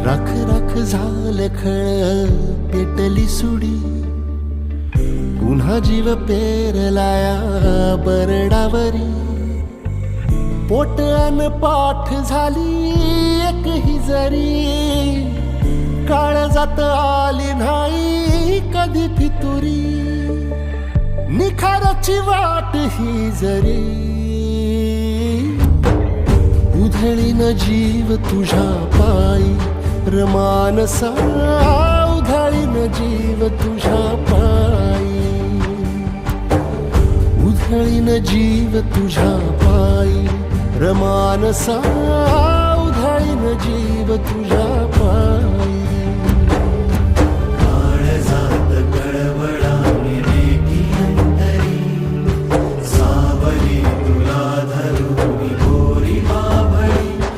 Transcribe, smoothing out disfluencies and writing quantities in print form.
राख राख झालं खळ पेटली सुडी, पुन्हा जीव पेरलाया बरडावरी. पोट अन पाठ झाली एक ही जरी, काळजात आली नाही कधी फितुरी. निखाराची वाट ही जरी, उधळीन जीव तुझ्या पायी रमानसा. उधळीन जीव तुझ्या पायी, उधळीन जीव तुझ्या पायी रमानसा. उधळीन जीव तुझ्या